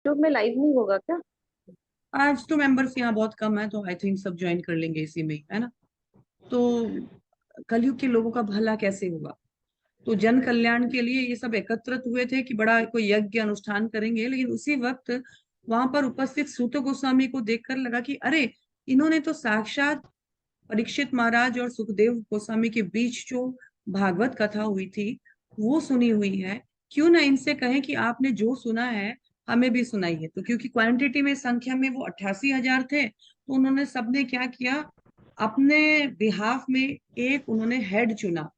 YouTube में live नहीं होगा क्या? आज तो मेंबर्स यहाँ बहुत कम है, तो आई थिंक सब ज्वाइन कर लेंगे इसी में, है ना। तो कलयुग के लोगों का भला कैसे होगा। तो जन कल्याण के लिए ये सब एकत्रित हुए थे कि बड़ा कोई यज्ञ अनुष्ठान करेंगे, लेकिन उसी वक्त वहां पर उपस्थित सूत गोस्वामी को देखकर लगा कि अरे, इन्होंने तो साक्षात परीक्षित महाराज और सुखदेव गोस्वामी के बीच जो भागवत कथा हुई थी वो सुनी हुई है। क्यों ना इनसे कहें कि आपने जो सुना है हमें भी सुनाइए। तो क्योंकि क्वांटिटी में, संख्या में वो 88,000 थे, तो उन्होंने सबने क्या किया, अपने बिहाफ में एक उन्होंने हेड चुना।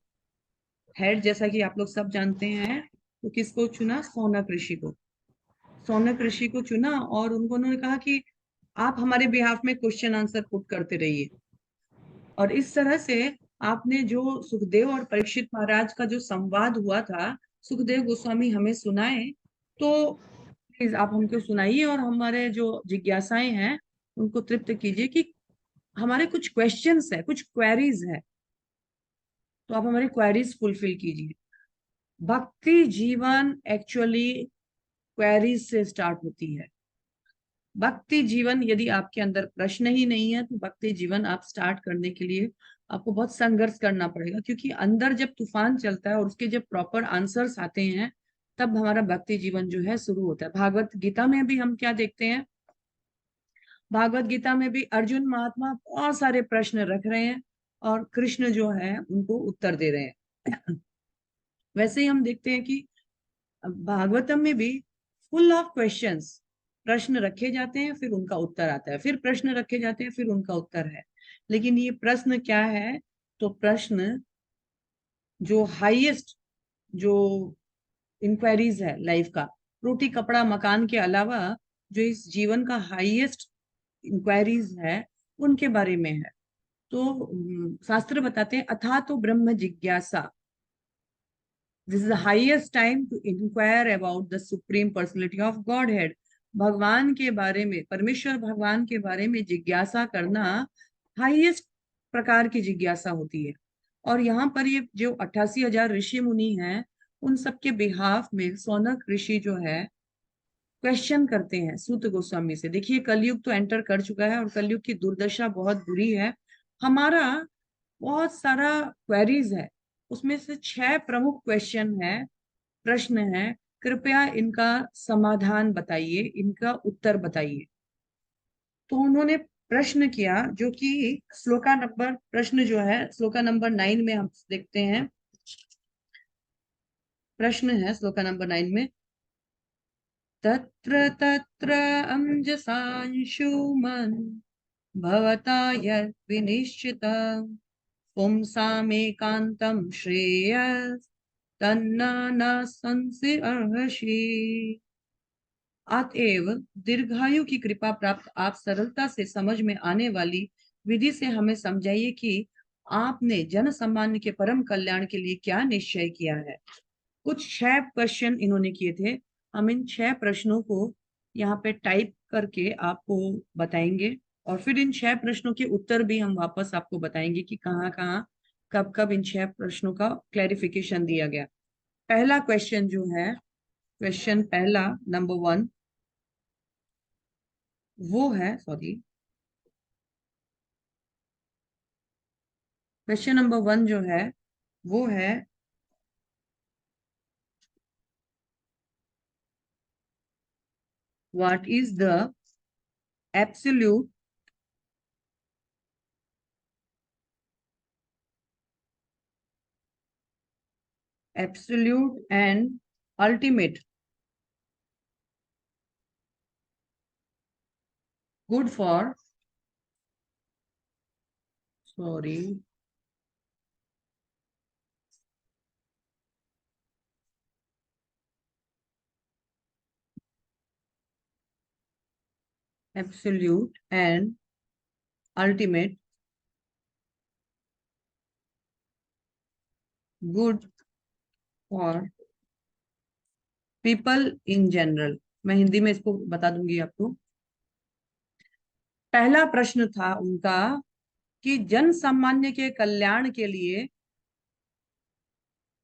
हेड जैसा कि आप लोग सब जानते हैं, तो किसको चुना? सौनक ऋषि को। सौनक ऋषि को चुना और उनको उन्होंने कहा कि आप हमारे बिहाफ में क्वेश्चन आंसर पुट करते रहिए। और इस तरह से आपने जो सुखदेव और परीक्षित महाराज का जो संवाद हुआ था, सुखदेव गोस्वामी हमें सुनाए। तो प्लीज आप हमको सुनाइए और हमारे जो जिज्ञासाएं हैं उनको तृप्त कीजिए कि हमारे कुछ क्वेश्चंस है, कुछ क्वेरीज है, तो आप हमारी क्वेरीज फुलफिल कीजिए। भक्ति जीवन एक्चुअली क्वेरीज से स्टार्ट होती है। भक्ति जीवन, यदि आपके अंदर प्रश्न ही नहीं है तो भक्ति जीवन आप स्टार्ट करने के लिए आपको बहुत संघर्ष करना पड़ेगा, क्योंकि अंदर जब तूफान चलता है और उसके जब प्रॉपर आंसर्स आते हैं तब हमारा भक्ति जीवन जो है शुरू होता है। भागवत गीता में भी हम क्या देखते हैं, भागवत गीता में भी अर्जुन महात्मा बहुत सारे प्रश्न रख रहे हैं और कृष्ण जो है उनको उत्तर दे रहे हैं। वैसे ही हम देखते हैं कि भागवतम में भी फुल ऑफ क्वेश्चंस, प्रश्न रखे जाते हैं फिर उनका उत्तर आता है, फिर प्रश्न रखे जाते हैं फिर उनका उत्तर है। लेकिन ये प्रश्न क्या है? तो प्रश्न जो हाईएस्ट, जो इंक्वायरीज है लाइफ का, रोटी कपड़ा मकान के अलावा जो इस जीवन का हाईएस्ट इंक्वायरीज है उनके बारे में है। तो शास्त्र बताते हैं अथा तो ब्रह्म जिज्ञासा, this is the highest time to inquire about the supreme personality of godhead. भगवान के बारे में, परमेश्वर भगवान के बारे में जिज्ञासा करना हाईएस्ट प्रकार की जिज्ञासा होती है। और यहाँ पर ये जो 88,000 ऋषि मुनि हैं, उन सबके बिहाफ में सौनक ऋषि जो है क्वेश्चन करते हैं सूत गोस्वामी से। देखिए, कलयुग तो एंटर कर चुका है और कलयुग की दुर्दशा बहुत बुरी है। हमारा बहुत सारा क्वेरीज है, उसमें से 6 प्रमुख क्वेश्चन है, प्रश्न है। कृपया इनका समाधान बताइए, इनका उत्तर बताइए। तो उन्होंने प्रश्न किया जो कि श्लोका नंबर, प्रश्न जो है श्लोका नंबर 9 में हम देखते हैं। प्रश्न है श्लोका नंबर 9 में, तत्र तत्र अंजसांशुमन् भवता यद् विनिश्चितम् पुंसामेकान्तं श्रेयस् तन्ना न संशय अर्हसि। अतएव दीर्घायु की कृपा प्राप्त आप सरलता से समझ में आने वाली विधि से हमें समझाइए कि आपने जन सामान्य के परम कल्याण के लिए क्या निश्चय किया है। कुछ 6 क्वेश्चन इन्होंने किए थे। हम इन 6 प्रश्नों को यहाँ पे टाइप करके आपको बताएंगे और फिर इन 6 प्रश्नों के उत्तर भी हम वापस आपको बताएंगे कि कहाँ कहाँ कब कब इन 6 प्रश्नों का क्लैरिफिकेशन दिया गया। पहला क्वेश्चन जो है, क्वेश्चन पहला नंबर 1, वो है, सॉरी, क्वेश्चन नंबर 1 जो है वो है, what is the absolute and ultimate good for, sorry, absolute and ultimate good for people in general. मैं हिंदी में इसको बता दूंगी आपको। पहला प्रश्न था उनका कि जन सामान्य के कल्याण के लिए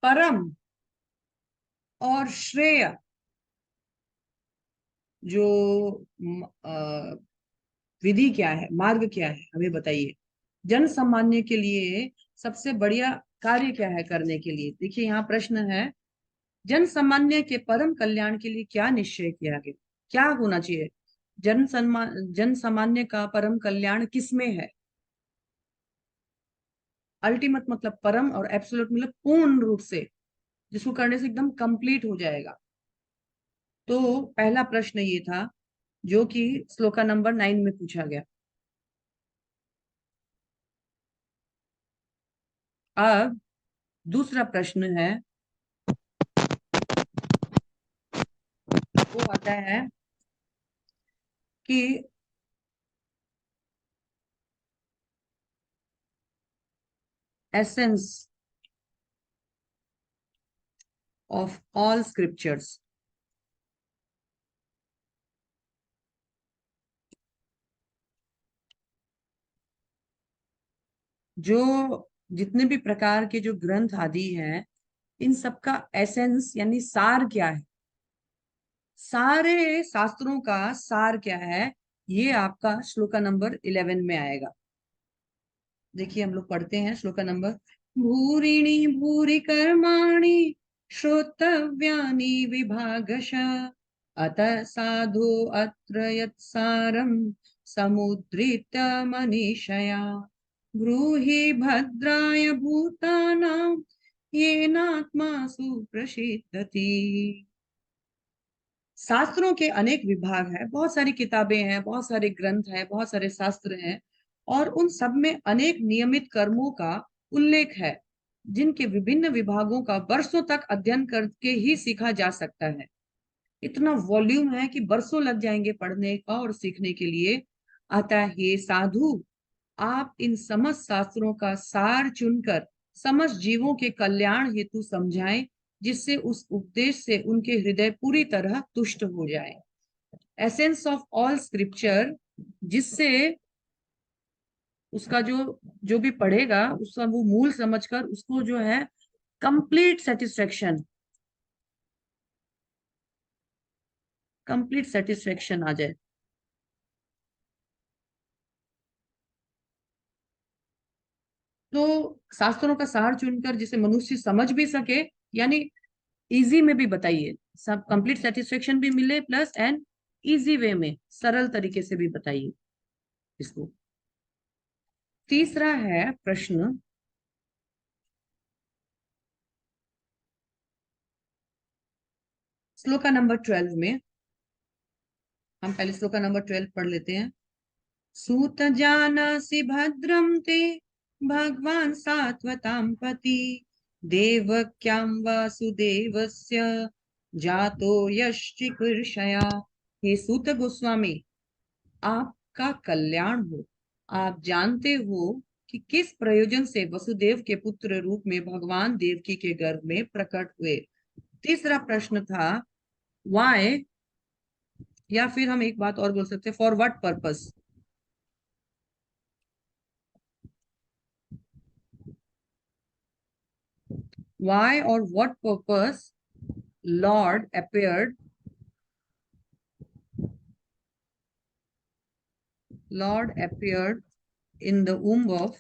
परम और श्रेय जो विधि क्या है, मार्ग क्या है, हमें बताइए। जन सामान्य के लिए सबसे बढ़िया कार्य क्या है करने के लिए? देखिए यहाँ प्रश्न है, जन सामान्य के परम कल्याण के लिए क्या निश्चय किया गया, क्या होना चाहिए? जन सामान्य का परम कल्याण किसमें है? अल्टीमेट मतलब परम, और एब्सोल्यूट मतलब पूर्ण रूप से, जिसको करने से एकदम कंप्लीट हो जाएगा। तो पहला प्रश्न ये था जो कि श्लोका नंबर 9 में पूछा गया। अब दूसरा प्रश्न है, वो आता है कि एसेंस ऑफ ऑल स्क्रिप्चर्स, जो जितने भी प्रकार के जो ग्रंथ आदि हैं, इन सबका एसेंस यानी सार क्या है, सारे शास्त्रों का सार क्या है, ये आपका श्लोका नंबर 11 में आएगा। देखिए हम लोग पढ़ते हैं श्लोका नंबर, भूरिणी भूरि कर्माणि श्रोतव्यानि विभागश अतः साधु अत्र यत्सारं समुद्रित मनीषया ब्रूहि भद्राय भूतानां येनात्मासु प्रसिद्धति। शास्त्रों के अनेक विभाग हैं, बहुत सारी किताबें हैं, बहुत सारे ग्रंथ हैं, बहुत सारे शास्त्र हैं, और उन सब में अनेक नियमित कर्मों का उल्लेख है, जिनके विभिन्न विभागों का वर्षों तक अध्ययन करके ही सीखा जा सकता है। इतना वॉल्यूम है कि बरसों लग जाएंगे पढ़ने का और सीखने के लिए। अतः हे साधु, आप इन समस्त शास्त्रों का सार चुनकर समस्त जीवों के कल्याण हेतु समझाएं, जिससे उस उपदेश से उनके हृदय पूरी तरह तुष्ट हो जाए। एसेंस ऑफ ऑल स्क्रिप्चर, जिससे उसका जो जो भी पढ़ेगा उसका वो मूल समझकर उसको जो है कंप्लीट सेटिस्फेक्शन, कंप्लीट सेटिस्फेक्शन आ जाए। तो शास्त्रों का सार चुनकर जिसे मनुष्य समझ भी सके, यानी इजी में भी बताइए, सब कंप्लीट सेटिस्फेक्शन भी मिले, प्लस एंड इजी वे में, सरल तरीके से भी बताइए इसको। तीसरा है प्रश्न, श्लोका नंबर 12 में। हम पहले श्लोका नंबर 12 पढ़ लेते हैं। सूत जानासि भद्रं ते भगवान सात्वतां पति देवक्यां वासुदेवस्य जातो यश्चिकीर्षया। हे सूत गोस्वामी, आपका कल्याण हो। आप जानते हो कि किस प्रयोजन से वसुदेव के पुत्र रूप में भगवान देवकी के गर्भ में प्रकट हुए। तीसरा प्रश्न था वाई, या फिर हम एक बात और बोल सकते हैं, for what purpose. Why or what purpose Lord appeared in the womb of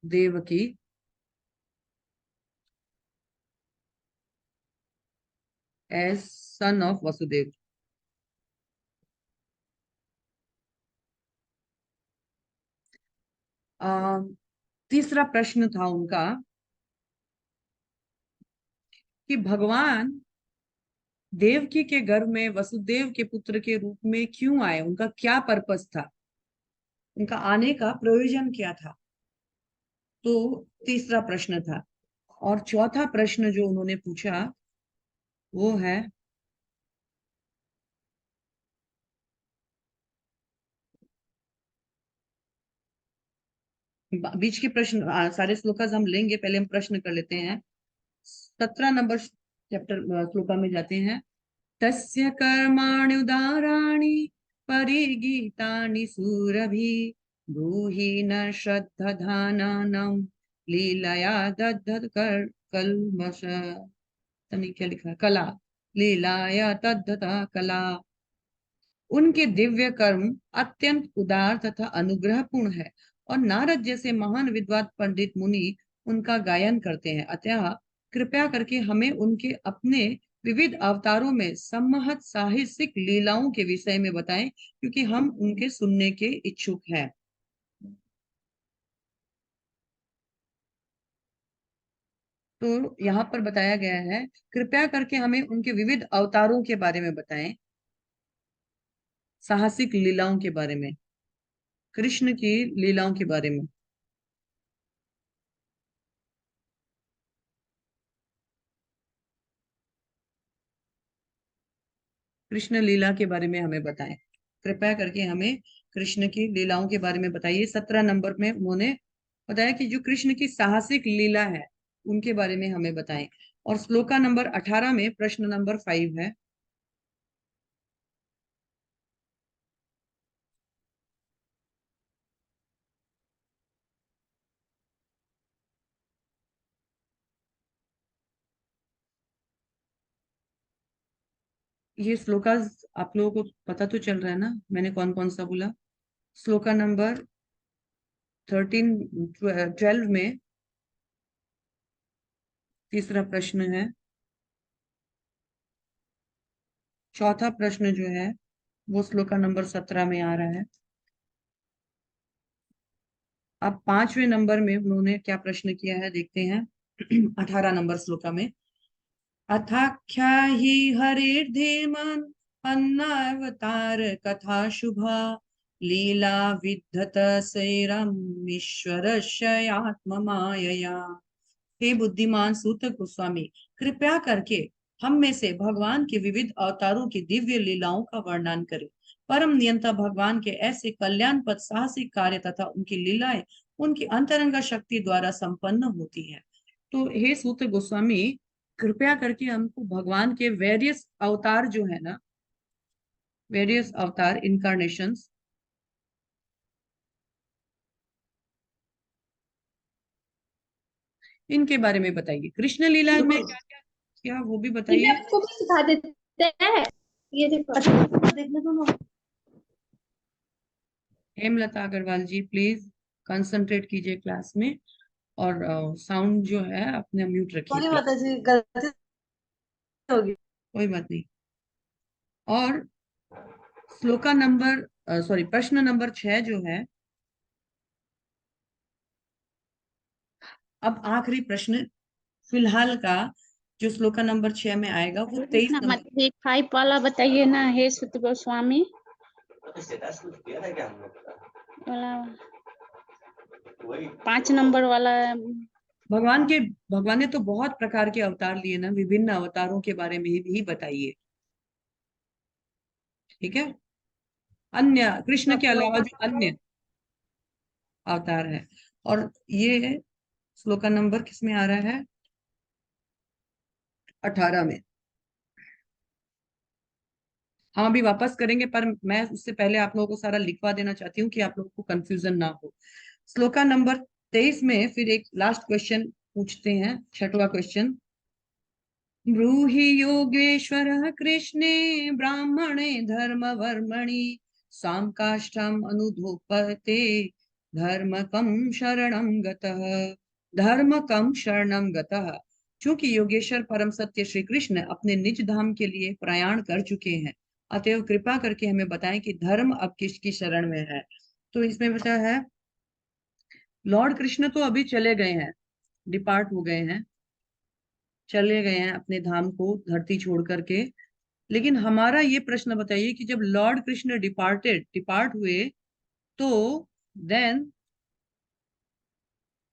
Devaki as son of Vasudev। तीसरा प्रश्न था उनका कि भगवान देवकी के गर्भ में वसुदेव के पुत्र के रूप में क्यों आए, उनका क्या पर्पस था, उनका आने का प्रयोजन क्या था। तो तीसरा प्रश्न था। और चौथा प्रश्न जो उन्होंने पूछा वो है, बीच के प्रश्न सारे श्लोकास हम लेंगे, पहले हम प्रश्न कर लेते हैं। 17 नंबर चैप्टर श्लोका में जाते हैं। तस्य कर्माणि उदाराणि परिगीतानि सूरभि ब्रूहि न श्रद्धधानानां लीलाया दधत कर कलमश, नहीं क्या लिखा है? कला, लीलाया तद्धता कला। उनके दिव्य कर्म अत्यंत उदार तथा अनुग्रहपूर्ण है, और नारद जैसे महान विद्वान पंडित मुनि उनका गायन करते हैं। अतः कृपया करके हमें उनके अपने विविध अवतारों में सम्मोहक साहसिक लीलाओं के विषय में बताएं, क्योंकि हम उनके सुनने के इच्छुक हैं। तो यहाँ पर बताया गया है, कृपया करके हमें उनके विविध अवतारों के बारे में बताएं, साहसिक लीलाओं के बारे में, कृष्ण की लीलाओं के बारे में। कृष्ण लीला के बारे में हमें बताएं, कृपया करके हमें कृष्ण की लीलाओं के बारे में बताइए। 17 नंबर में उन्होंने बताया कि जो कृष्ण की साहसिक लीला है उनके बारे में हमें बताएं। और श्लोका नंबर 18 में प्रश्न नंबर 5 है। ये श्लोका आप लोगों को पता तो चल रहा है ना, मैंने कौन कौन सा बोला? श्लोका नंबर 12 में तीसरा प्रश्न है, चौथा प्रश्न जो है वो श्लोका नंबर 17 में आ रहा है। अब 5वें नंबर में उन्होंने क्या प्रश्न किया है देखते हैं। 18 नंबर श्लोका में, अथाख्या ही हरिर्धीमन अन्नावतार कथा शुभा, लीला विद्धत सैरम ईश्वरस्य आत्म मायया। हे बुद्धिमान सूत गोस्वामी, कृपया करके हम में से भगवान के विविध अवतारों की दिव्य लीलाओं का वर्णन करें। परम नियंता भगवान के ऐसे कल्याण पद साहसिक कार्य तथा उनकी लीलाएं उनकी अंतरंगा शक्ति द्वारा संपन्न होती है। तो हे सूत गोस्वामी, कृपया करके हमको भगवान के वेरियस अवतार जो है ना, वेरियस अवतार इनकारनेशंस, इनके बारे में बताइए। कृष्ण लीला में क्या क्या किया वो भी ये बताइए। आपको भी सिखा देते हैं। ये देखो। अच्छा, देखने दो ना। हेमलता अग्रवाल जी प्लीज कंसंट्रेट कीजिए क्लास में, और साउंड जो है अपने म्यूट रखिए सॉरी प्लीज। माता जी, गलती होगी। कोई बात नहीं। और श्लोका नंबर सॉरी प्रश्न नंबर 6 जो है, अब आखिरी प्रश्न फिलहाल का जो श्लोका नंबर 6 में आएगा वो 23 ना नंबर। मतलब 5 वाला बताइए ना, हे सुत गोस्वामी वाला, 5 नंबर वाला। भगवान ने तो बहुत प्रकार के अवतार लिए ना, विभिन्न अवतारों के बारे में भी बताइए, ठीक है? अन्य कृष्ण के अलावा जो अन्य अवतार है। और ये श्लोका नंबर किस में आ रहा है? 18 में। हम अभी वापस करेंगे, पर मैं उससे पहले आप लोगों को सारा लिखवा देना चाहती हूँ कि आप लोगों को कंफ्यूजन ना हो। श्लोका नंबर 23 में फिर एक लास्ट क्वेश्चन पूछते हैं, छठवां क्वेश्चन। ब्रूहि योगेश्वर कृष्णे ब्राह्मणे धर्म वर्मणि सांकाष्ठम अनुधोपते धर्म कम शरणम गतः, धर्म कम शरणम गतः। चूंकि योगेश्वर परम सत्य श्री कृष्ण अपने निज धाम के लिए प्रयाण कर चुके हैं, अतएव कृपा करके हमें बताएं कि धर्म अब किसकी शरण में है। तो इसमें बता है, लॉर्ड कृष्ण तो अभी चले गए हैं, डिपार्ट हो गए हैं, चले गए हैं अपने धाम को धरती छोड़ करके। लेकिन हमारा ये प्रश्न बताइए कि जब लॉर्ड कृष्ण डिपार्ट हुए, तो देन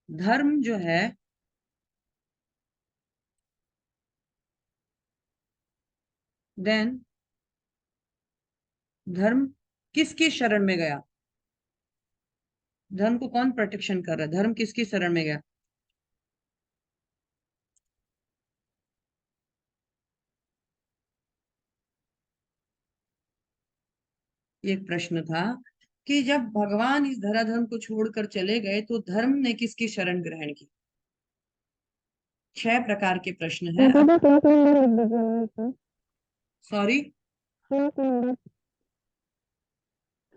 धर्म जो है, देन धर्म किसकी शरण में गया? धर्म को कौन प्रोटेक्शन कर रहा है? धर्म किसकी शरण में गया? ये एक प्रश्न था कि जब भगवान इस धराधर्म को छोड़कर चले गए तो धर्म ने किसकी शरण ग्रहण की? 6 प्रकार के प्रश्न हैं। सॉरी,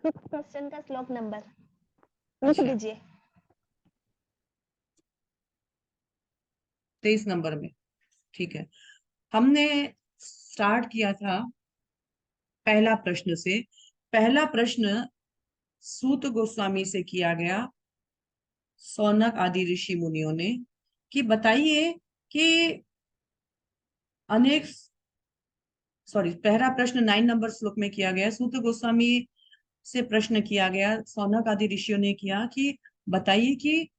क्वेश्चन का श्लोक नंबर लिख अच्छा, दीजिए। 23 नंबर में। ठीक है, हमने स्टार्ट किया था पहला प्रश्न से। पहला प्रश्न सूत गोस्वामी से किया गया, सौनक आदि ऋषि मुनियों ने, कि बताइए कि अनेक, सॉरी, पहला प्रश्न 9 नंबर श्लोक में किया गया, सूत गोस्वामी से प्रश्न किया गया, सौनक आदि ऋषियों ने किया कि बताइए कि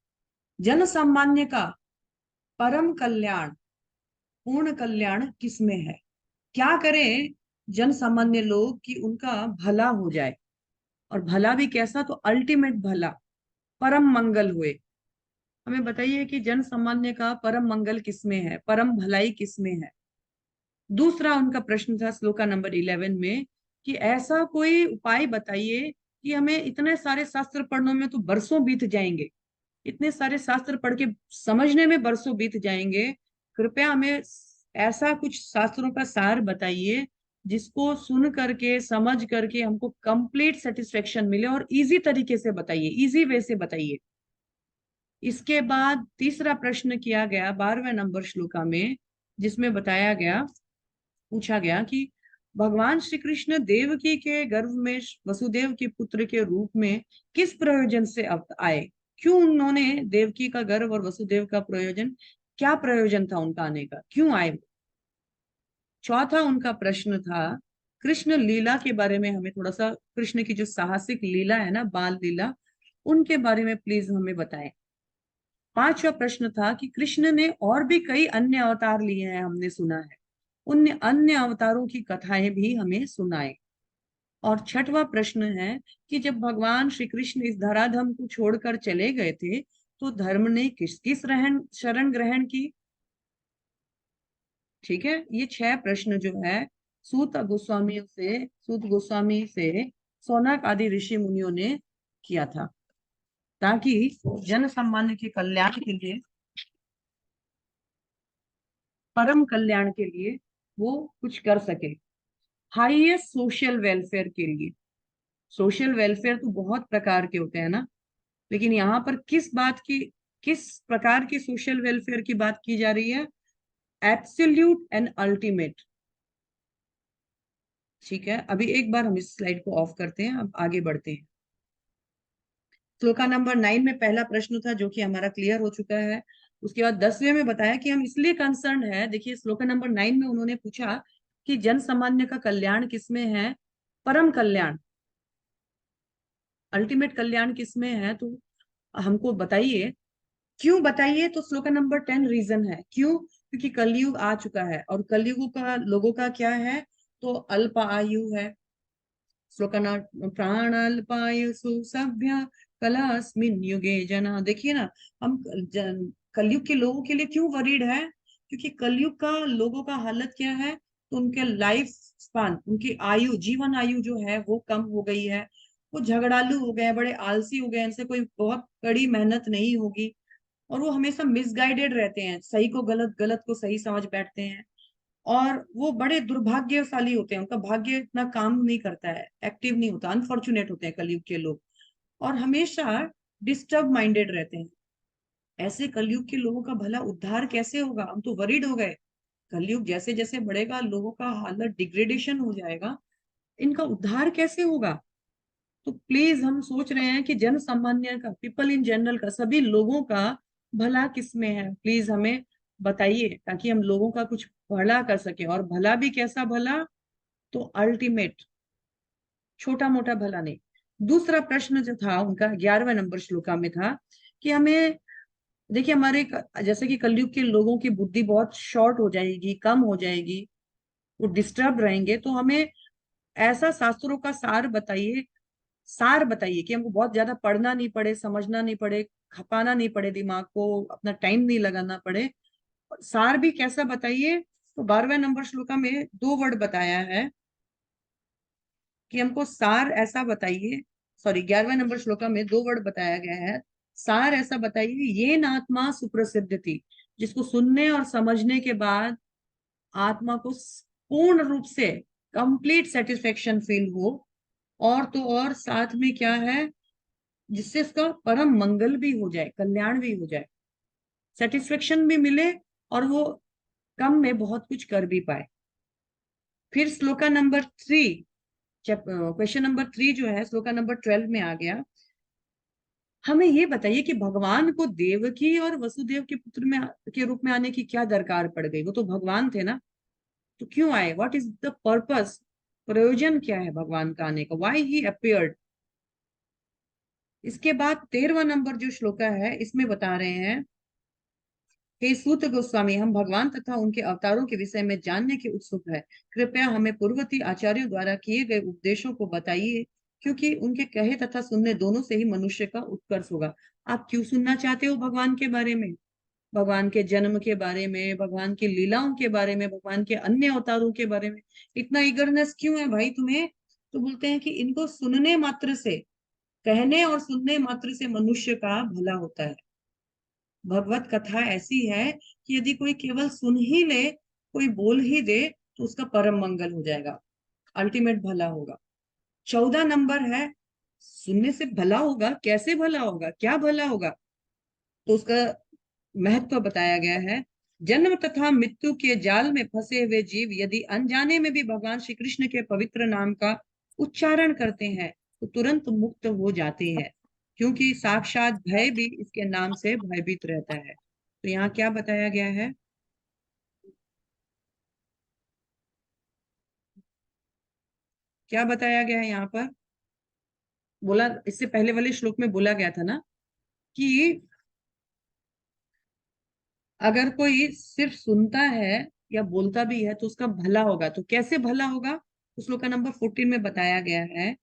जन सामान्य का परम कल्याण, पूर्ण कल्याण किसमें है। क्या करें जन सामान्य लोग कि उनका भला हो जाए, और भला भी कैसा, तो अल्टीमेट भला, परम मंगल हुए। हमें बताइए कि जन सामान्य का परम मंगल किसमें है, परम भलाई किसमें है। दूसरा उनका प्रश्न था श्लोका नंबर 11 में कि ऐसा कोई उपाय बताइए कि हमें इतने सारे शास्त्र पढ़ने में तो बरसों बीत जाएंगे, इतने सारे शास्त्र पढ़ के समझने में बरसों बीत जाएंगे, कृपया हमें ऐसा कुछ शास्त्रों का सार बताइए जिसको सुन करके समझ करके हमको कंप्लीट सेटिस्फेक्शन मिले, और इजी तरीके से बताइए, इजी वे से बताइए। इसके बाद तीसरा प्रश्न किया गया 12वें नंबर श्लोका में, जिसमें बताया गया, पूछा गया कि भगवान श्री कृष्ण देवकी के गर्भ में वसुदेव के पुत्र के रूप में किस प्रयोजन से आए, क्यों उन्होंने देवकी का गर्भ और वसुदेव का प्रयोजन, क्या प्रयोजन था उनका आने का, क्यों आए। चौथा उनका प्रश्न था कृष्ण लीला के बारे में, हमें थोड़ा सा कृष्ण की जो साहसिक लीला है ना, बाल लीला, उनके बारे में प्लीज हमें बताएं। पांचवा प्रश्न था कि कृष्ण ने और भी कई अन्य अवतार लिए हैं, हमने सुना है, उन अन्य अवतारों की कथाएं भी हमें सुनाए। और छठवां प्रश्न है कि जब भगवान श्री कृष्ण इस धराधाम को छोड़कर चले गए थे तो धर्म ने किस किस शरण ग्रहण की। ठीक है, ये 6 प्रश्न जो है सूत गोस्वामी से सौनक आदि ऋषि मुनियों ने किया था, ताकि जन सामान्य के कल्याण के लिए, परम कल्याण के लिए वो कुछ कर सके, हाईएस्ट सोशल वेलफेयर के लिए। सोशल वेलफेयर तो बहुत प्रकार के होते हैं ना, लेकिन यहाँ पर किस बात की, किस प्रकार की सोशल वेलफेयर की बात की जा रही है, एब्सोल्यूट एंड अल्टीमेट। ठीक है, अभी एक बार हम इस स्लाइड को ऑफ करते हैं, अब आगे बढ़ते हैं। श्लोका नंबर 9 में पहला प्रश्न था जो कि हमारा क्लियर हो चुका है। उसके बाद 10वें में बताया कि हम इसलिए कंसर्न है, देखिए श्लोका नंबर 9 में उन्होंने पूछा कि जन सामान्य का कल्याण किसमें है, परम कल्याण, अल्टीमेट कल्याण किसमें है, तो हमको बताइए, क्यों बताइए। तो श्लोका नंबर 10 रीजन है क्यों, क्योंकि कलयुग आ चुका है, और कलयुग का लोगों का क्या है, तो अल्प आयु है। श्लोकना प्राणल्पायुषु सभ्य कलास्मिन् युगे जना, देखिए ना, हम कलयुग के लोगों के लिए क्यों वरीड है, क्योंकि कलयुग का लोगों का हालत क्या है, तो उनके लाइफ स्पान, उनकी आयु, जीवन आयु जो है वो कम हो गई है, वो झगड़ालू हो गए, बड़े आलसी हो गए, इनसे कोई बहुत कड़ी मेहनत नहीं होगी, और वो हमेशा मिसगाइडेड रहते हैं, सही को गलत, गलत को सही समझ बैठते हैं, और वो बड़े दुर्भाग्यशाली होते हैं, उनका भाग्य इतना काम नहीं करता है, एक्टिव नहीं होता, अनफॉर्चुनेट होते हैं कलयुग के लोग, और हमेशा डिस्टर्ब माइंडेड रहते हैं। ऐसे कलयुग के लोगों का भला उद्धार कैसे होगा, हम तो वरीड हो गए। कलयुग जैसे जैसे बढ़ेगा लोगों का हालत डिग्रेडेशन हो जाएगा, इनका उद्धार कैसे होगा। तो प्लीज हम सोच रहे हैं कि जन सामान्य का, पीपल इन जनरल का, सभी लोगों का भला किसमें है, प्लीज हमें बताइए, ताकि हम लोगों का कुछ भला कर सके, और भला भी कैसा भला, तो अल्टीमेट, छोटा मोटा भला नहीं। दूसरा प्रश्न जो था उनका 11वें नंबर श्लोका में था कि हमें, देखिए हमारे जैसे कि कलयुग के लोगों की बुद्धि बहुत शॉर्ट हो जाएगी, कम हो जाएगी, वो डिस्टर्ब रहेंगे, तो हमें ऐसा शास्त्रों का सार बताइए, सार बताइए कि हमको बहुत ज्यादा पढ़ना नहीं पड़े, समझना नहीं पड़े, खपाना नहीं पड़े, दिमाग को अपना टाइम नहीं लगाना पड़े, सार भी कैसा बताइए। तो 12वें नंबर श्लोका में 2 वर्ड बताया है कि हमको सार ऐसा बताइए, सॉरी 11वें नंबर श्लोका में 2 वर्ड बताया गया है, सार ऐसा बताइए, ये नात्मा सुप्रसिद्ध थी, जिसको सुनने और समझने के बाद आत्मा को पूर्ण रूप से कंप्लीट सेटिस्फेक्शन फील हो, और तो और साथ में क्या है, जिससे उसका परम मंगल भी हो जाए, कल्याण भी हो जाए, सेटिस्फेक्शन भी मिले, और वो कम में बहुत कुछ कर भी पाए। फिर श्लोका नंबर 3, क्वेश्चन नंबर 3 जो है श्लोका नंबर 12 में आ गया। हमें ये बताइए कि भगवान को देवकी और वसुदेव के पुत्र में के रूप में आने की क्या दरकार पड़ गई? वो तो भगवान थे ना, तो क्यों आए? What is the purpose? प्रयोजन क्या है भगवान का आने का? Why he appeared? इसके बाद 13वां नंबर जो श्लोका है इसमें बता रहे हैं, हे सूत गोस्वामी, हम भगवान तथा उनके अवतारों के विषय में जानने के उत्सुक है। कृपया हमें पूर्ववर्ती आचार्यों द्वारा किए गए उपदेशों को बताइए, क्योंकि उनके कहे तथा सुनने दोनों से ही मनुष्य का उत्कर्ष होगा। आप क्यों सुनना चाहते हो भगवान के बारे में? भगवान के जन्म के बारे में, भगवान की लीलाओं के बारे में, भगवान के अन्य अवतारों के बारे में इतना ईगरनेस क्यों है भाई तुम्हें? तो बोलते हैं कि इनको सुनने मात्र से, कहने और सुनने मात्र से मनुष्य का भला होता है। भगवत कथा ऐसी है कि यदि कोई केवल सुन ही ले, कोई बोल ही दे, तो उसका परम मंगल हो जाएगा, अल्टीमेट भला होगा। 14 नंबर है, सुनने से भला होगा, कैसे भला होगा, क्या भला होगा? तो उसका महत्व बताया गया है। जन्म तथा मृत्यु के जाल में फंसे हुए जीव यदि अनजाने में भी भगवान श्री कृष्ण के पवित्र नाम का उच्चारण करते हैं तो तुरंत मुक्त हो जाते हैं, क्योंकि साक्षात भय भी इसके नाम से भयभीत रहता है। तो यहाँ क्या बताया गया है? क्या बताया गया है यहाँ पर? बोला, इससे पहले वाले श्लोक में बोला गया था ना कि अगर कोई सिर्फ सुनता है या बोलता भी है तो उसका भला होगा। तो कैसे भला होगा? उस श्लोक का नंबर 14 में बताया गया है,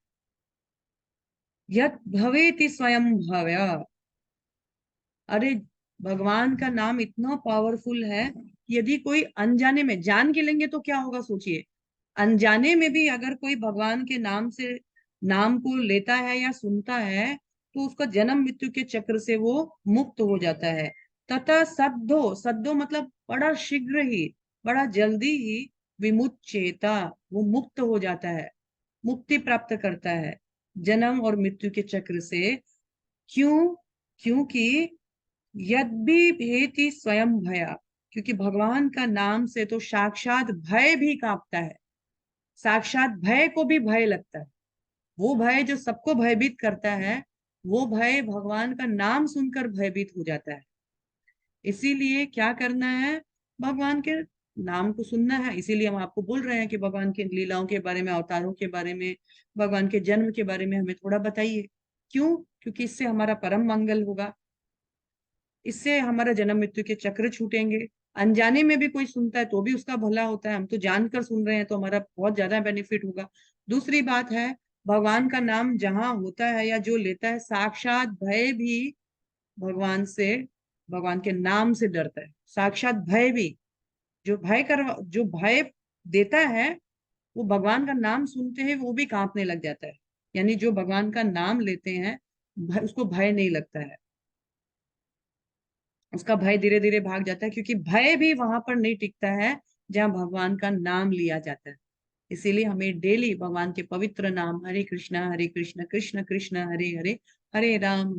यत् भवेति स्वयं भव्य। अरे, भगवान का नाम इतना पावरफुल है कि यदि कोई अनजाने में, जान के लेंगे तो क्या होगा सोचिए, अनजाने में भी अगर कोई भगवान के नाम से, नाम को लेता है या सुनता है, तो उसका जन्म मृत्यु के चक्र से वो मुक्त हो जाता है। तथा सद्धो, सद्धो मतलब बड़ा शीघ्र ही, बड़ा जल्दी ही, विमुच्चेता, वो मुक्त हो जाता है, मुक्ति प्राप्त करता है जन्म और मृत्यु के चक्र से। क्यों? क्योंकि यद्भी भेति स्वयं भया, क्योंकि भगवान का नाम से तो साक्षात भय भी कांपता है, साक्षात भय को भी भय लगता है। वो भय जो सबको भयभीत करता है, वो भय भगवान का नाम सुनकर भयभीत हो जाता है। इसीलिए क्या करना है? भगवान के नाम को सुनना है। इसीलिए हम आपको बोल रहे हैं कि भगवान की लीलाओं के बारे में, अवतारों के बारे में, भगवान के जन्म के बारे में हमें थोड़ा बताइए। क्यों? क्योंकि इससे हमारा परम मंगल होगा, इससे हमारा जन्म मृत्यु के चक्र छूटेंगे। अनजाने में भी कोई सुनता है तो भी उसका भला होता है, हम तो जानकर सुन रहे हैं तो हमारा बहुत ज्यादा बेनिफिट होगा। दूसरी बात है, भगवान का नाम जहां होता है या जो लेता है, साक्षात भय भी भगवान से, भगवान के नाम से डरता है। साक्षात भय भी, जो भय देता है, वो भगवान का नाम सुनते ही वो भी कांपने लग जाता है। यानी जो भगवान का नाम लेते हैं, उसको भय नहीं लगता है, उसका भय धीरे धीरे भाग जाता है, क्योंकि भय भी वहां पर नहीं टिकता है जहां भगवान का नाम लिया जाता है। इसीलिए हमें डेली भगवान के पवित्र नाम हरे कृष्ण कृष्ण कृष्ण हरे हरे, हरे राम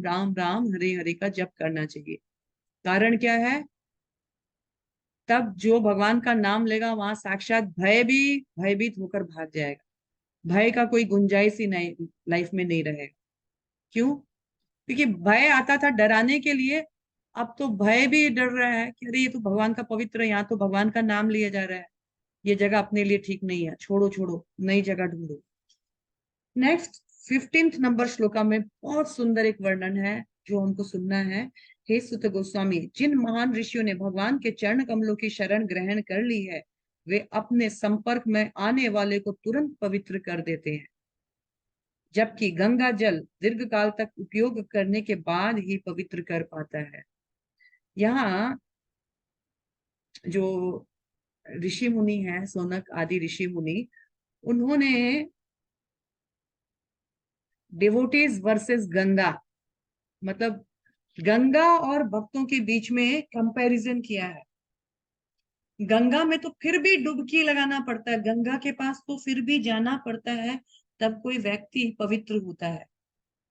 राम राम हरे हरे का जप करना चाहिए। कारण क्या है? तब जो भगवान का नाम लेगा वहां साक्षात भय भी भयभीत होकर भाग जाएगा, भय का कोई गुंजाइश ही नहीं, लाइफ में नहीं रहेगा। क्यों? क्योंकि भय आता था डराने के लिए, अब तो भय भी डर रहा है कि अरे ये तो भगवान का पवित्र है, यहाँ तो भगवान का नाम लिया जा रहा है, ये जगह अपने लिए ठीक नहीं है, छोड़ो छोड़ो, नई जगह ढूंढो। नेक्स्ट 15th नंबर श्लोका में बहुत सुंदर एक वर्णन है जो हमको सुनना है। हे सुत गोस्वामी, जिन महान ऋषियों ने भगवान के चरण कमलों की शरण ग्रहण कर ली है, वे अपने संपर्क में आने वाले को तुरंत पवित्र कर देते हैं, जबकि गंगा जल दीर्घ काल तक उपयोग करने के बाद ही पवित्र कर पाता है। यहाँ जो ऋषि मुनि हैं, सोनक आदि ऋषि मुनि, उन्होंने डिवोटीज वर्सेस गंगा, मतलब गंगा और भक्तों के बीच में कंपैरिजन किया है। गंगा में तो फिर भी डुबकी लगाना पड़ता है, गंगा के पास तो फिर भी जाना पड़ता है, तब कोई व्यक्ति पवित्र होता है।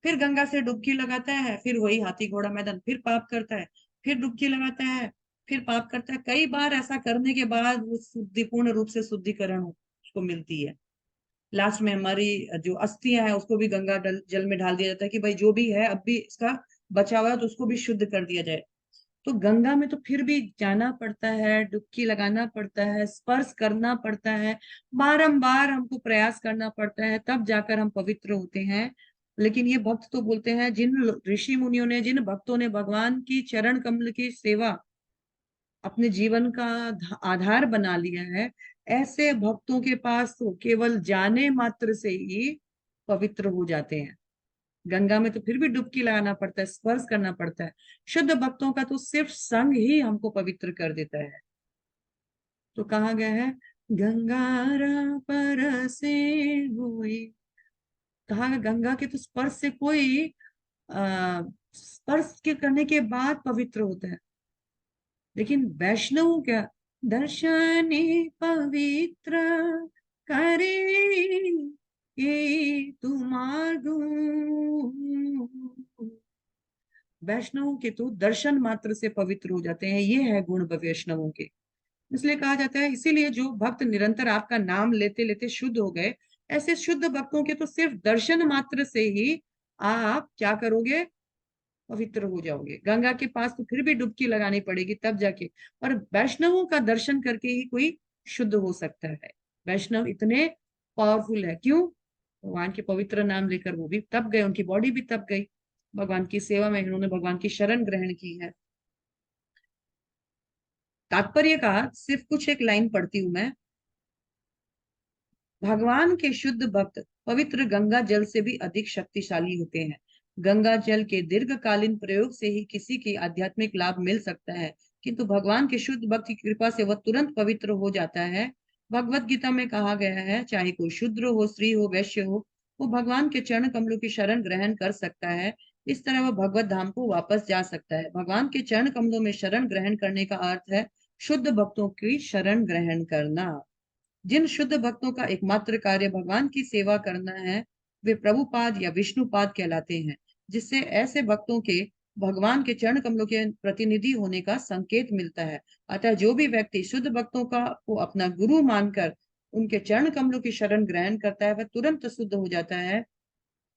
फिर गंगा से डुबकी लगाता है, फिर वही हाथी घोड़ा मैदान, फिर पाप करता है, फिर डुबकी लगाता है, फिर पाप करता है। कई बार ऐसा करने के बाद वो शुद्धिपूर्ण रूप से शुद्धिकरण उसको मिलती है। लास्ट में हमारी जो अस्थियां है उसको भी गंगा जल में ढाल दिया जाता है कि भाई जो भी है अब भी इसका बचा हुआ है तो उसको भी शुद्ध कर दिया जाए। तो गंगा में तो फिर भी जाना पड़ता है, डुबकी लगाना पड़ता है, स्पर्श करना पड़ता है, बारंबार हमको प्रयास करना पड़ता है, तब जाकर हम पवित्र होते हैं। लेकिन ये भक्त तो बोलते हैं, जिन ऋषि मुनियों ने, जिन भक्तों ने भगवान की चरण कमल की सेवा अपने जीवन का आधार बना लिया है, ऐसे भक्तों के पास तो केवल जाने मात्र से ही पवित्र हो जाते हैं। गंगा में तो फिर भी डुबकी लगाना पड़ता है, स्पर्श करना पड़ता है। शुद्ध भक्तों का तो सिर्फ संग ही हमको पवित्र कर देता है। तो कहा गया है, गंगारा पर से हुई, कहा गंगा के तो स्पर्श से कोई स्पर्श के करने के बाद पवित्र होता है। लेकिन वैष्णव क्या, दर्शने पवित्र करे ये तुम्हार। वैष्णवों के तो दर्शन मात्र से पवित्र हो जाते हैं, ये है गुण वैष्णवों के। इसलिए कहा जाता है, इसीलिए जो भक्त निरंतर आपका नाम लेते लेते शुद्ध हो गए, ऐसे शुद्ध भक्तों के तो सिर्फ दर्शन मात्र से ही आप क्या करोगे, पवित्र हो जाओगे। गंगा के पास तो फिर भी डुबकी लगानी पड़ेगी तब जाके, और वैष्णवों का दर्शन करके ही कोई शुद्ध हो सकता है। वैष्णव इतने पावरफुल है, क्यों? भगवान के पवित्र नाम लेकर वो भी तप गए, उनकी बॉडी भी तप गई, भगवान की सेवा में उन्होंने भगवान की शरण ग्रहण की है। तात्पर्य का सिर्फ कुछ एक लाइन पढ़ती हूं मैं। भगवान के शुद्ध भक्त पवित्र गंगा जल से भी अधिक शक्तिशाली होते हैं। गंगा जल के दीर्घकालीन प्रयोग से ही किसी की आध्यात्मिक लाभ मिल सकता है, किंतु भगवान के शुद्ध भक्त की कृपा से वह तुरंत पवित्र हो जाता है। भगवत गीता में कहा गया है, चाहे कोई शूद्र हो, स्त्री हो, वैश्य हो, वो भगवान के चरण कमलों की शरण ग्रहण कर सकता है। इस तरह वह भगवत धाम को वापस जा सकता है। भगवान के चरण कमलों में शरण ग्रहण करने का अर्थ है शुद्ध भक्तों की शरण ग्रहण करना। जिन शुद्ध भक्तों का एकमात्र कार्य भगवान की सेवा करना है, वे प्रभुपाद या विष्णुपाद कहलाते हैं, जिससे ऐसे भक्तों के भगवान के चरण कमलों के प्रतिनिधि होने का संकेत मिलता है। अतः जो भी व्यक्ति शुद्ध भक्तों का को अपना गुरु मानकर उनके चरण कमलों की शरण ग्रहण करता है, वह तुरंत शुद्ध हो जाता है।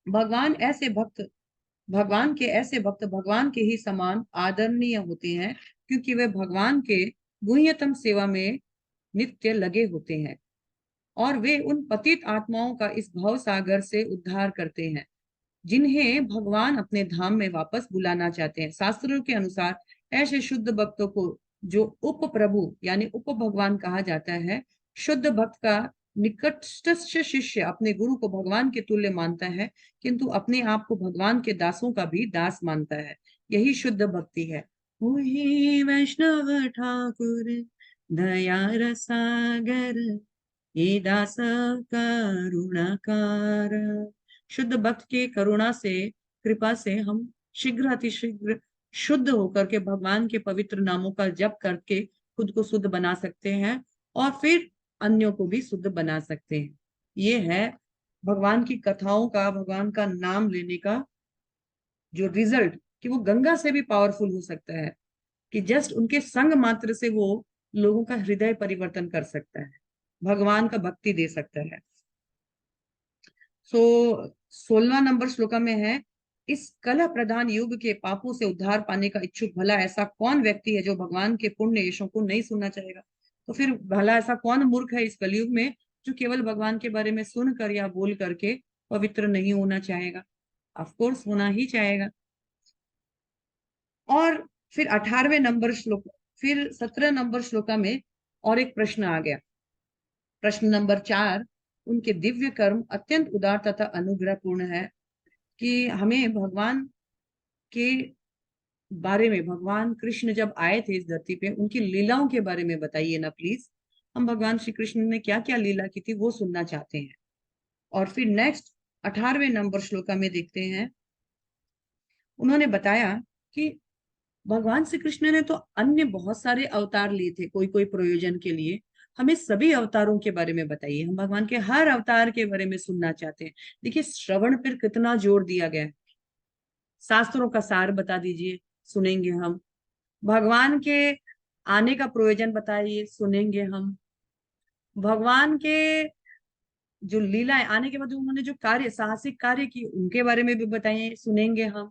भगवान ऐसे भक्त ऐसे भक्त भगवान के ही समान आदरणीय होते हैं, क्योंकि वे भगवान के गुह्यतम सेवा में नित्य लगे होते हैं, और वे उन पतित आत्माओं का इस भव सागर से उद्धार करते हैं, जिन्हें भगवान अपने धाम में वापस बुलाना चाहते हैं। शास्त्रों के अनुसार ऐसे शुद्ध भक्तों को जो उप प्रभु यानी उप भगवान कहा जाता है। शुद्ध भक्त का निकटस्थ शिष्य अपने गुरु को भगवान के तुल्य मानता है, किंतु अपने आप को भगवान के दासों का भी दास मानता है। यही शुद्ध भक्ति है। वही वैष्णव ठाकुर दया रसागर, ये दास करुणाकार। शुद्ध भक्त के करुणा से, कृपा से हम शीघ्र अतिशीघ्र शुद्ध होकर के भगवान के पवित्र नामों का जप करके खुद को शुद्ध बना सकते हैं, और फिर अन्यों को भी शुद्ध बना सकते हैं। ये है भगवान की कथाओं का, भगवान का नाम लेने का जो रिजल्ट, कि वो गंगा से भी पावरफुल हो सकता है, कि जस्ट उनके संग मात्र से वो लोगों का हृदय परिवर्तन कर सकता है, भगवान का भक्ति दे सकता है। सो 16वां नंबर श्लोका में है, इस कलह प्रधान युग के पापों से उद्धार पाने का इच्छुक भला ऐसा कौन व्यक्ति है जो भगवान के पुण्य यशों को नहीं सुनना चाहेगा। तो फिर भला ऐसा कौन मूर्ख है इस कलयुग में जो केवल भगवान के बारे में सुनकर या बोल करके पवित्र नहीं होना चाहेगा। ऑफ कोर्स होना ही चाहेगा। और फिर 18वें नंबर श्लोक, फिर 17 नंबर श्लोका में और एक प्रश्न आ गया। प्रश्न नंबर 4, उनके दिव्य कर्म अत्यंत उदार तथा अनुग्रहपूर्ण है, कि हमें भगवान के बारे में, भगवान कृष्ण जब आए थे इस धरती पे, उनकी लीलाओं के बारे में बताइए ना प्लीज। हम भगवान श्री कृष्ण ने क्या क्या लीला की थी वो सुनना चाहते हैं। और फिर नेक्स्ट 18वें नंबर श्लोका में देखते हैं, उन्होंने बताया कि भगवान श्री कृष्ण ने तो अन्य बहुत सारे अवतार लिए थे कोई कोई प्रयोजन के लिए। हमें सभी अवतारों के बारे में बताइए, हम भगवान के हर अवतार के बारे में सुनना चाहते हैं। देखिए श्रवण पर कितना जोर दिया गया है। शास्त्रों का सार बता दीजिए, सुनेंगे हम। भगवान के आने का प्रयोजन बताइए, सुनेंगे हम। भगवान के जो लीलाएं आने के बाद उन्होंने जो कार्य साहसिक कार्य किए उनके बारे में भी बताइए, सुनेंगे हम।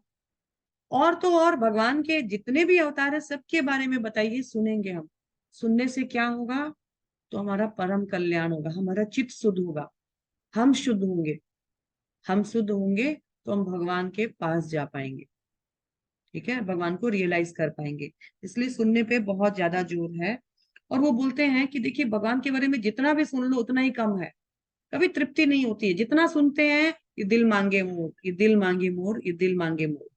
और तो और भगवान के जितने भी अवतार है सबके बारे में बताइए, सुनेंगे हम। सुनने से क्या होगा? तो हमारा परम कल्याण होगा, हमारा चित्त शुद्ध होगा, हम शुद्ध होंगे। हम शुद्ध होंगे तो हम भगवान के पास जा पाएंगे, ठीक है, भगवान को रियलाइज कर पाएंगे। इसलिए सुनने पे बहुत ज्यादा जोर है। और वो बोलते हैं कि देखिए भगवान के बारे में जितना भी सुन लो उतना ही कम है, कभी तृप्ति नहीं होती है। जितना सुनते हैं ये दिल मांगे मोर, ये दिल मांगे मोर, ये दिल मांगे मोर।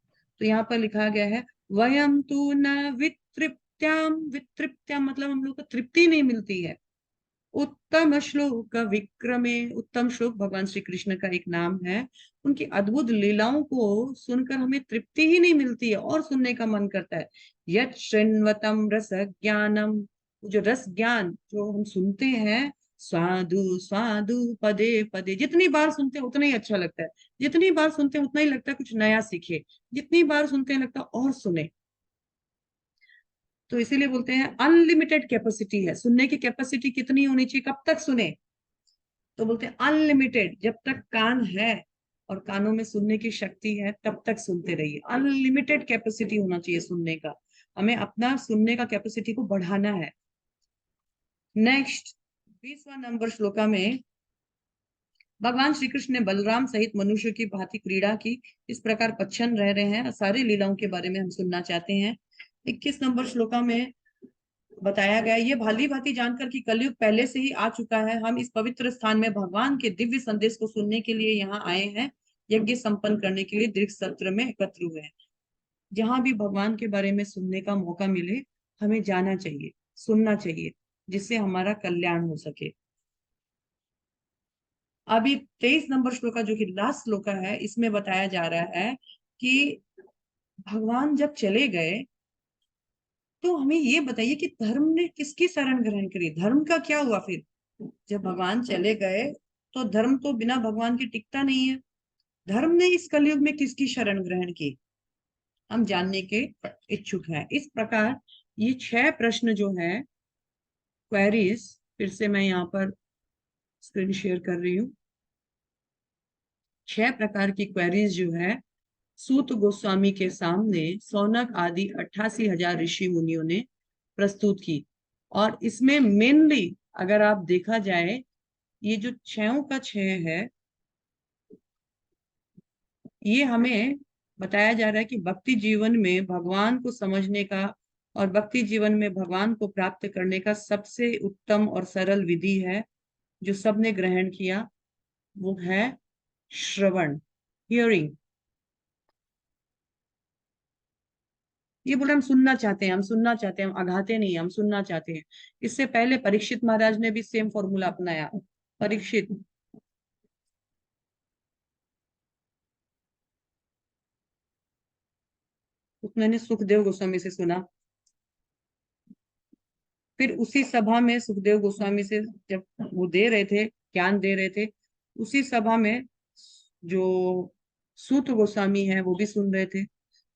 तो यहाँ पर लिखा गया है वयम तु न वितृप्त्याम। वितृप्त्याम मतलब हम लोग को तृप्ति नहीं मिलती है। उत्तम श्लोक विक्रमे। उत्तम श्लोक भगवान श्री कृष्ण का एक नाम है। उनकी अद्भुत लीलाओं को सुनकर हमें तृप्ति ही नहीं मिलती है और सुनने का मन करता है। यत् शृण्वतम रस ज्ञानम। जो रस ज्ञान जो हम सुनते हैं, स्वादु स्वादु पदे पदे, जितनी बार सुनते हैं उतना ही अच्छा लगता है। जितनी बार सुनते हैं उतना ही लगता है कुछ नया सीखे। जितनी बार सुनते हैं लगता है और सुने। तो इसीलिए बोलते हैं अनलिमिटेड कैपेसिटी है सुनने की। कैपेसिटी कितनी होनी चाहिए? कब तक सुने? तो बोलते हैं अनलिमिटेड। जब तक कान है और कानों में सुनने की शक्ति है तब तक सुनते रहिए। अनलिमिटेड कैपेसिटी होना चाहिए सुनने का। हमें अपना सुनने का कैपेसिटी को बढ़ाना है। नेक्स्ट 20वां नंबर श्लोका में भगवान श्री कृष्ण ने बलराम सहित मनुष्य की भांति क्रीड़ा की, इस प्रकार पच्छन रह रहे हैं। सारी लीलाओं के बारे में हम सुनना चाहते हैं। 21 नंबर श्लोका में बताया गया ये भाली भांति जानकर कि कलयुग पहले से ही आ चुका है, हम इस पवित्र स्थान में भगवान के दिव्य संदेश को सुनने के लिए यहाँ आए हैं। यज्ञ संपन्न करने के लिए दीर्घ सत्र में एकत्र हुए हैं। जहां भी भगवान के बारे में सुनने का मौका मिले हमें जाना चाहिए, सुनना चाहिए, जिससे हमारा कल्याण हो सके। अभी 23 नंबर श्लोका जो कि लास्ट श्लोका है, इसमें बताया जा रहा है कि भगवान जब चले गए तो हमें ये बताइए कि धर्म ने किसकी शरण ग्रहण करी? धर्म का क्या हुआ फिर? जब भगवान चले गए तो धर्म तो बिना भगवान के टिकता नहीं है। धर्म ने इस कलयुग में किसकी शरण ग्रहण की? हम जानने के इच्छुक हैं। इस प्रकार ये 6 प्रश्न जो है क्वेरीज, फिर से मैं यहाँ पर स्क्रीन शेयर कर रही हूँ। 6 प्रकार की क्वेरीज जो है सूत गोस्वामी के सामने सौनक आदि 88,000 ऋषि मुनियों ने प्रस्तुत की। और इसमें मेनली अगर आप देखा जाए ये जो 6 का 6 है, ये हमें बताया जा रहा है कि भक्ति जीवन में भगवान को समझने का और भक्ति जीवन में भगवान को प्राप्त करने का सबसे उत्तम और सरल विधि है जो सबने ग्रहण किया, वो है श्रवण, हियरिंग। ये बोले हम सुनना चाहते हैं, हम सुनना चाहते हैं, हम अघाते नहीं, हम सुनना चाहते हैं। इससे पहले परीक्षित महाराज ने भी सेम फॉर्मूला अपनाया। परीक्षित मैंने सुखदेव गोस्वामी से सुना। फिर उसी सभा में सुखदेव गोस्वामी से जब वो दे रहे थे, ज्ञान दे रहे थे, उसी सभा में जो सूत गोस्वामी है वो भी सुन रहे थे।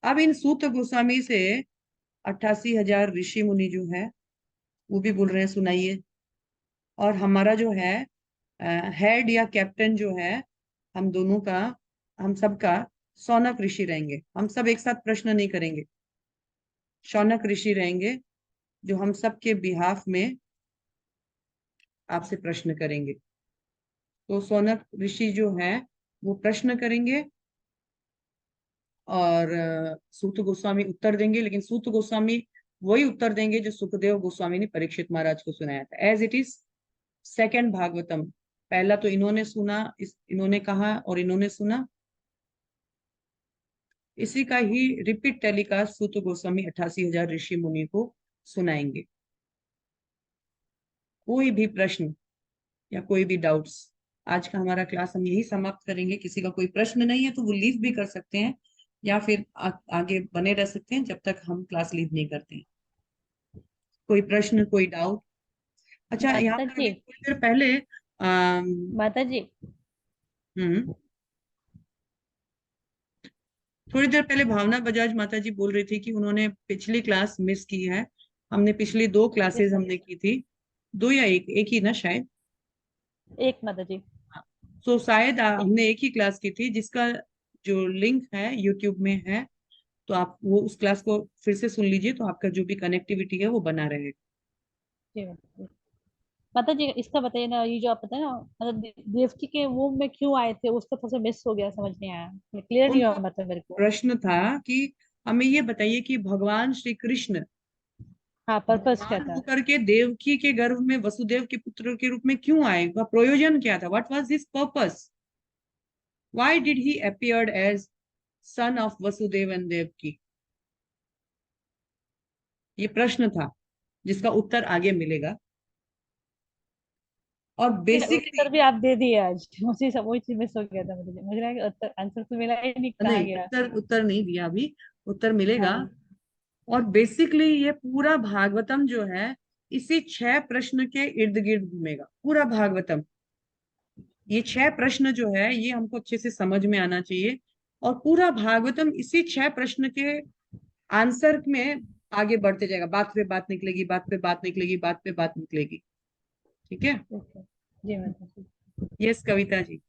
अब इन सूत गोस्वामी से 88,000 ऋषि मुनि जो है वो भी बोल रहे हैं सुनाइए। और हमारा जो है हेड या कैप्टन जो है हम दोनों का, हम सबका शौनक ऋषि रहेंगे। हम सब एक साथ प्रश्न नहीं करेंगे, शौनक ऋषि रहेंगे जो हम सबके बिहाफ में आपसे प्रश्न करेंगे। तो शौनक ऋषि जो है वो प्रश्न करेंगे और सूत गोस्वामी उत्तर देंगे। लेकिन सूत गोस्वामी वही उत्तर देंगे जो सुखदेव गोस्वामी ने परीक्षित महाराज को सुनाया था, as it is second Bhagavatam. पहला तो इन्होंने सुना, इन्होंने कहा और इन्होंने सुना, इसी का ही रिपीट टेलीकास्ट सूत गोस्वामी 88,000 ऋषि मुनि को सुनाएंगे। कोई भी प्रश्न या कोई भी डाउट्स, आज का हमारा क्लास हम यही समाप्त करेंगे। किसी का कोई प्रश्न नहीं है तो वो लीव भी कर सकते हैं, या फिर आगे बने रह सकते हैं जब तक हम क्लास लीड नहीं करते हैं। कोई प्रश्न, कोई डाउट? अच्छा, यहाँ माता पर जी, अभी थोड़ी देर पहले माता जी, हम्म थोड़ी देर पहले भावना बजाज माता जी बोल रही थी कि उन्होंने पिछली क्लास मिस की है। हमने पिछली 2 यस क्लासेस माता हमने की थी। 2 या एक ही ना शायद। जी, एक माता जी। तो शायद हमने एक ही क्लास की थी जिसका जो लिंक है यूट्यूब में है। तो आप वो उस क्लास को फिर से सुन लीजिए, तो आपका जो भी कनेक्टिविटी है वो बना रहेगा। जी माता जी। माता जी, इसका बताइए ना, ये जो आप बताए ना, मतलब देवकी के वोम में क्यों आए थे, उसका थोड़ा सा मिस हो गया, समझ नहीं आया, क्लियर नहीं हुआ उनका मतलब मेरे को। प्रश्न था कि हमें ये बताइए कि भगवान श्री कृष्ण हाँ, पर्पस क्या भगवान था। होकर के देवकी के गर्भ में वसुदेव के पुत्र के रूप में क्यों आए? वह प्रयोजन क्या था? What was his purpose? Why did he appeared as son of Vasudeva and Devaki? ये प्रश्न था जिसका उत्तर आगे मिलेगा। और फिर उत्तर बेसिकली भी आप दे दिए आज। उसी सब वही चीज मिस हो गया था मुझे लगा कि उत्तर आंसर तो मिला ही नहीं, कहाँ नहीं, गया। उत्तर उत्तर नहीं दिया अभी। उत्तर मिलेगा। हाँ। और बेसिकली ये पूरा भागवतम जो है इसी 6 प्रश्न के इर्द गिर्द घूमेगा पूरा भागवतम। ये 6 प्रश्न जो है ये हमको अच्छे से समझ में आना चाहिए। और पूरा भागवतम इसी 6 प्रश्न के आंसर में आगे बढ़ते जाएगा। बात पे बात निकलेगी, बात पे बात निकलेगी, बात पे बात निकलेगी। ठीक है। ओके। जी माता जी। यस कविता जी।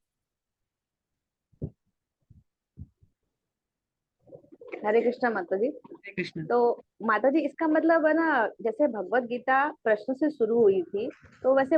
हरे कृष्णा माता जी। हरे कृष्ण। तो माता जी, इसका मतलब है ना, जैसे भगवत गीता प्रश्न से शुरू हुई थी, तो वैसे